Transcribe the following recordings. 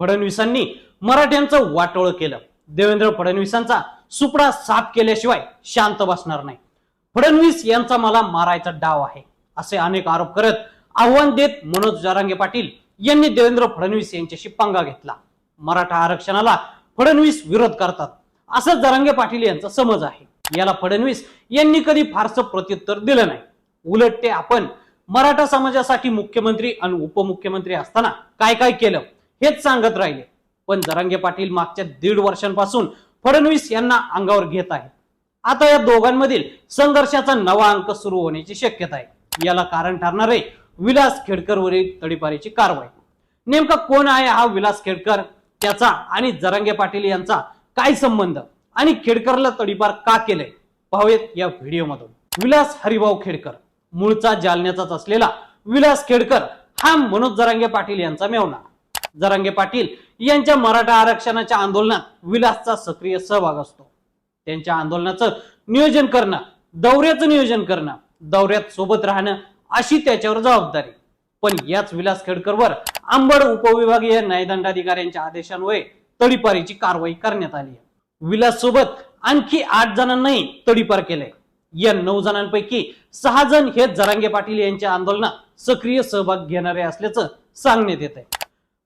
फडणवीसांनी मराठ्यांचं वाटोळ केलं। देवेंद्र फडणवीसांचा सुपडा साफ केल्याशिवाय शांत बसणार नाही। फडणवीस यांचा मला मारायचा डाव आहे असे अनेक आरोप करत आव्हान देत मनोज जरांगे पाटील यांनी देवेंद्र फडणवीस यांच्याशी पंगा घेतला। मराठा आरक्षणाला फडणवीस विरोध करतात असं जरांगे पाटील यांचा समज आहे। याला फडणवीस यांनी कधी फारसं प्रत्युत्तर दिलं नाही। उलट ते आपण मराठा समाजासाठी मुख्यमंत्री आणि उपमुख्यमंत्री असताना काय काय केलं हेच सांगत राहिले। पण जरांगे पाटील मागच्या 1.5 वर्षांपासून फडणवीस यांना अंगावर घेत आहेत। आता या दोघांमधील संघर्षाचा नवा अंक सुरू होण्याची शक्यता आहे। याला कारण ठरणार आहे विलास खेडकरवरील तडीपारीची कारवाई। नेमका कोण आहे हा विलास खेडकर, त्याचा आणि जरांगे पाटील यांचा काय संबंध आणि खेडकरला तडीपार का केलंय पाहूयात या व्हिडिओमधून। विलास हरिभाऊ खेडकर मूळचा जालन्याचाच असलेला विलास खेडकर हा मनोज जरांगे पाटील यांचा मेवणा। जरांगे पाटील यांच्या मराठा आरक्षणाच्या आंदोलनात विलासचा सक्रिय सहभाग असतो। त्यांच्या आंदोलनाचं नियोजन करणं, दौऱ्याचं नियोजन करणं, दौऱ्यात सोबत राहणं अशी त्याच्यावर जबाबदारी। पण याच विलास खेडकरवर अंबड उपविभागीय न्यायदंडाधिकाऱ्यांच्या आदेशान्वये तडीपारीची कारवाई करण्यात आली आहे। विलास सोबत आणखी 8 जणांनाही तडीपार केलंय। या 9 जणांपैकी 6 जण हे जरांगे पाटील यांच्या आंदोलनात सक्रिय सहभाग घेणारे असल्याचं सांगण्यात येत आहे।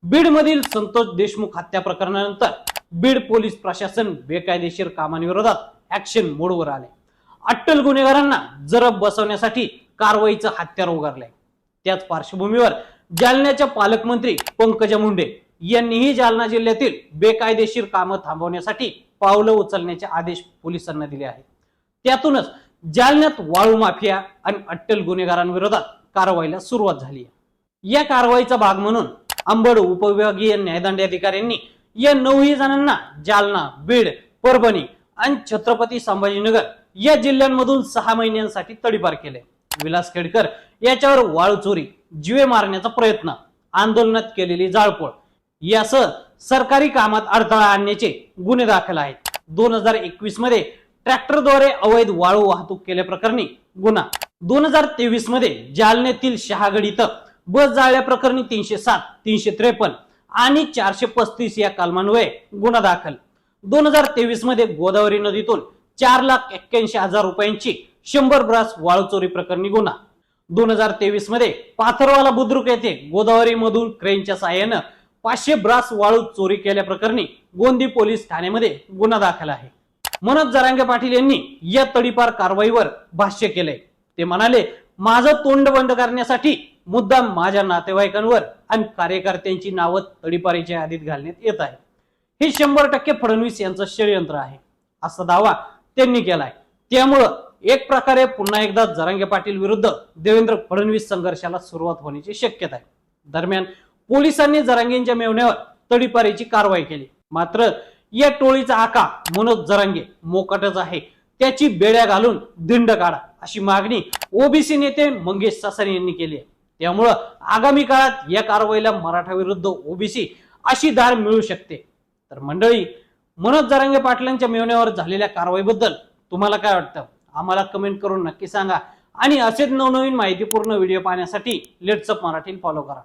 बीड मधील संतोष देशमुख हत्या प्रकरणानंतर बीड पोलीस प्रशासन बेकायदेशीर कामांविरोधात ऍक्शन मोडवर आले। अट्टल गुन्हेगारांना जरब बसवण्यासाठी कारवाईचं हत्यार उगारलंय। त्याच पार्श्वभूमीवर जालन्याच्या पालकमंत्री पंकजा मुंडे यांनीही जालना जिल्ह्यातील बेकायदेशीर कामं थांबवण्यासाठी पावलं उचलण्याचे आदेश पोलिसांना दिले आहेत। त्यातूनच जालन्यात वाळू माफिया आणि अट्टल गुन्हेगारांविरोधात कारवाईला सुरुवात झाली आहे। या कारवाईचा भाग म्हणून अंबड उपविभागीय न्यायदंडाधिकाऱ्यांनी या 9 जणांना जालना, बीड, परभणी आणि छत्रपती संभाजीनगर या जिल्ह्यांमधून 6 महिन्यांसाठी तडीपार केले। विलास खेडकर याच्यावर वाळू चोरी, जीवे मारण्याचा प्रयत्न, आंदोलनात केलेली जाळपोळ यासह सरकारी कामात अडथळा आणण्याचे गुन्हे दाखल आहेत। 2021 मध्ये ट्रॅक्टरद्वारे अवैध वाळू वाहतूक केल्याप्रकरणी गुन्हा, 2023 मध्ये जालन्यातील शहागड इथं बस जाळल्याप्रकरणी 307, 353 आणि 435 या कलमान्वये गुन्हा दाखल। 2023 मध्ये गोदावरी नदीतून 4,81,000 रुपयांची 100 ब्रास वाळू चोरी प्रकरणी गुन्हा। 2023 मध्ये पाथरवाला बुद्रुक येथे गोदावरी मधून क्रेनच्या साहाय्याने 500 ब्रास वाळू चोरी केल्याप्रकरणी गोंदी पोलीस ठाण्यामध्ये गुन्हा दाखल आहे। मनोज जरांगे पाटील यांनी या तडीपार कारवाईवर भाष्य केले। ते म्हणाले, माझं तोंड बंद करण्यासाठी मुद्दाम माझ्या नातेवाईकांवर आणि कार्यकर्त्यांची नावं तडीपारीच्या यादीत घालण्यात येत आहे। हे 100% फडणवीस यांचं षडयंत्र आहे असा दावा त्यांनी केलाय। त्यामुळं एक प्रकारे पुन्हा एकदा जरांगे पाटील विरुद्ध देवेंद्र फडणवीस संघर्षाला सुरुवात होण्याची शक्यता आहे। दरम्यान पोलिसांनी जरांगेंच्या मेव्हण्यावर तडीपारीची कारवाई केली। मात्र या टोळीचा आका मनोज जरांगे मोकाटच आहे, त्याची बेड्या घालून धिंड काढा अशी मागणी ओबीसी नेते मंगेश सासरे यांनी केली आहे। त्यामुळं आगामी काळात या कारवाईला मराठा विरुद्ध ओबीसी अशी धार मिळू शकते। तर मंडळी, मनोज जरांगे पाटलांच्या मेव्हण्यावर झालेल्या कारवाईबद्दल तुम्हाला काय वाटतं आम्हाला कमेंट करून नक्की सांगा आणि असेच नवनवीन माहितीपूर्ण व्हिडिओ पाहण्यासाठी लेट्स अप मराठी फॉलो करा।